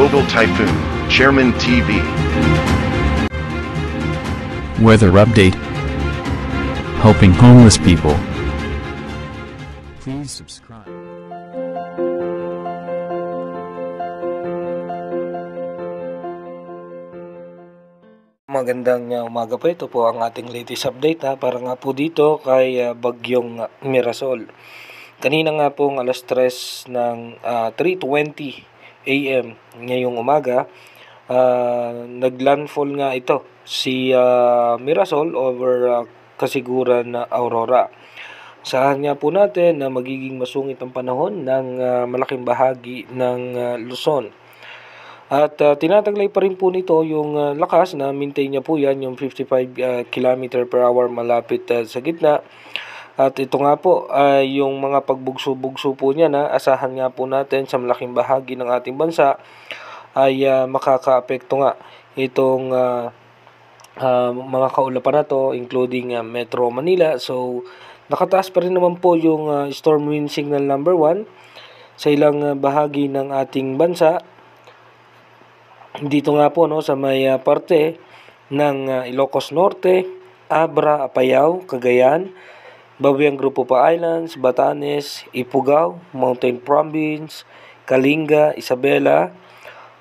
Global Typhoon, Chairman TV. Weather update. Helping homeless people. Please subscribe. Magandang umaga po. Ito po ang ating latest update para nga po dito kay Bagyong Mirasol. Kanina nga pong alas 3 ng 3:20 AM ngayong umaga, naglandfall nga ito si Mirasol over kasiguran na Aurora. Saan nga po natin na magiging masungit ang panahon ng malaking bahagi ng Luzon. At tinataglay pa rin po nito yung lakas na maintain niya po yan, yung 55 km per hour malapit sa gitna. At ito nga po ay yung mga pagbugso-bugso po niya na asahan nga po natin sa malaking bahagi ng ating bansa ay makakaapekto nga itong mga kaulapan na to, including Metro Manila. So nakataas pa rin naman po yung storm wind signal number 1 sa ilang bahagi ng ating bansa. Dito nga po sa may parte ng Ilocos Norte, Abra, Apayao, Cagayan, Babuyan Grupo pa Islands, Batanes, Ifugao, Mountain Province, Kalinga, Isabela,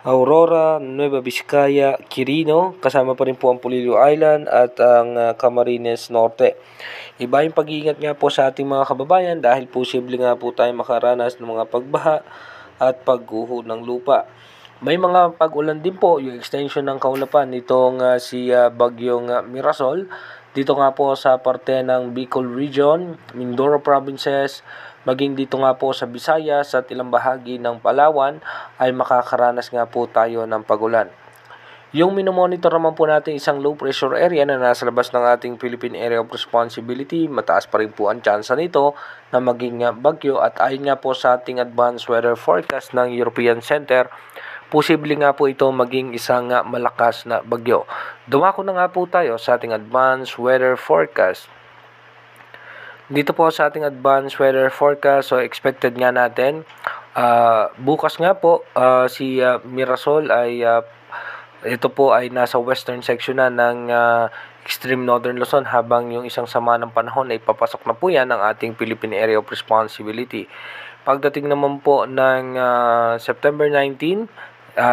Aurora, Nueva Vizcaya, Quirino, kasama pa rin po ang Polillo Island at ang Camarines Norte. Iba yung pag-iingat nga po sa ating mga kababayan dahil posible nga po tayo makaranas ng mga pagbaha at pagguho ng lupa. May mga pag-ulan din po yung extension ng kaulapan nitong si Bagyong Mirasol. Dito nga po sa parte ng Bicol Region, Mindoro Provinces, maging dito nga po sa Visayas at ilang bahagi ng Palawan ay makakaranas nga po tayo ng pag-ulan. Yung minomonitor naman po natin isang low pressure area na nasa labas ng ating Philippine Area of Responsibility. Mataas pa rin po ang tsansa nito na maging bagyo at ayon nga po sa ating advanced weather forecast ng European Center, posible nga po ito maging isang malakas na bagyo. Dumako na nga po tayo sa ating advanced weather forecast. Dito po sa ating advanced weather forecast, so expected nga natin, bukas nga po si Mirasol ay, ito po ay nasa western section na ng extreme northern Luzon, habang yung isang sama ng panahon ay papasok na po yan ng ating Philippine Area of Responsibility. Pagdating naman po ng September 19,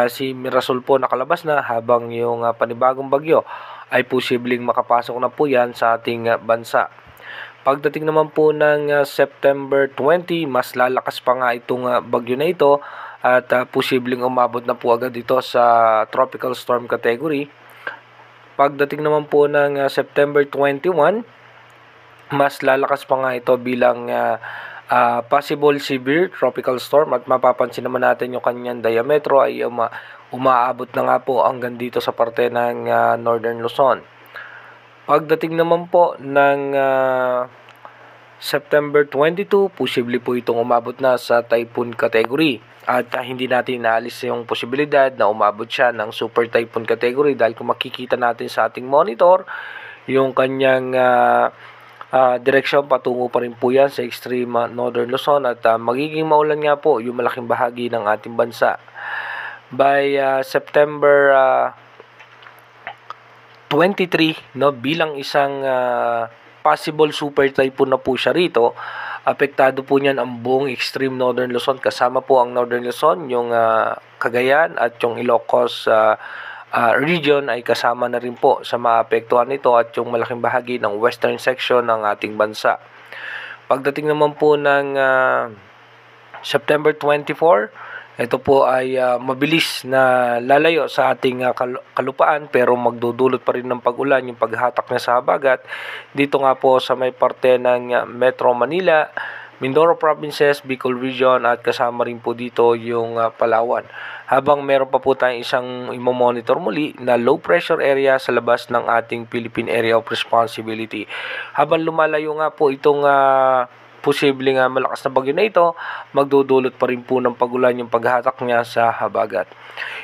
si Mirasol po nakalabas na, habang yung panibagong bagyo ay posibleng makapasok na po yan sa ating bansa. Pagdating naman po ng September 20, mas lalakas pa nga itong bagyo na ito at posibleng umabot na po agad ito sa tropical storm category. Pagdating naman po ng September 21, mas lalakas pa nga ito bilang possible severe tropical storm, at mapapansin naman natin yung kanyang diametro ay umaabot na nga po hanggang dito sa parte ng northern Luzon. Pagdating naman po ng September 22, posible po itong umabot na sa typhoon category, at hindi natin inaalis yung posibilidad na umabot siya ng super typhoon category dahil kung makikita natin sa ating monitor yung kanyang direksyon, patungo pa rin po yan sa extreme northern Luzon, at magiging maulan nga po yung malaking bahagi ng ating bansa. By September 23, bilang isang possible super typhoon na po siya rito, apektado po niyan ang buong extreme northern Luzon, kasama po ang northern Luzon, yung Cagayan at yung Ilocos region ay kasama na rin po sa maapektuhan nito, at yung malaking bahagi ng western section ng ating bansa. Pagdating naman po ng September 24, ito po ay mabilis na lalayo sa ating kalupaan, pero magdudulot pa rin ng pag-ulan yung paghatak niya sa habagat. Dito nga po sa may parte ng Metro Manila, Mindoro Provinces, Bicol Region, at kasama rin po dito yung Palawan. Habang meron pa po tayong isang imomonitor muli na low pressure area sa labas ng ating Philippine Area of Responsibility. Habang lumalayo nga po itong posible nga malakas na bagyo na ito, magdudulot pa rin po ng pagulan yung paghatak niya sa habagat.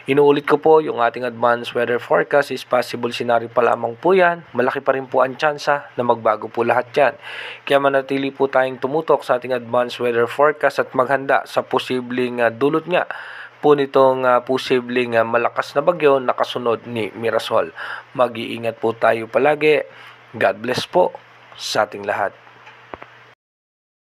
Inuulit ko po, yung ating advanced weather forecast is possible scenario pa lamang po yan. Malaki pa rin po ang tsansa na magbago po lahat yan. Kaya manatili po tayong tumutok sa ating advanced weather forecast at maghanda sa posibleng dulot nga po nitong posibleng malakas na bagyo na kasunod ni Mirasol. Mag-iingat po tayo palagi. God bless po sa ating lahat.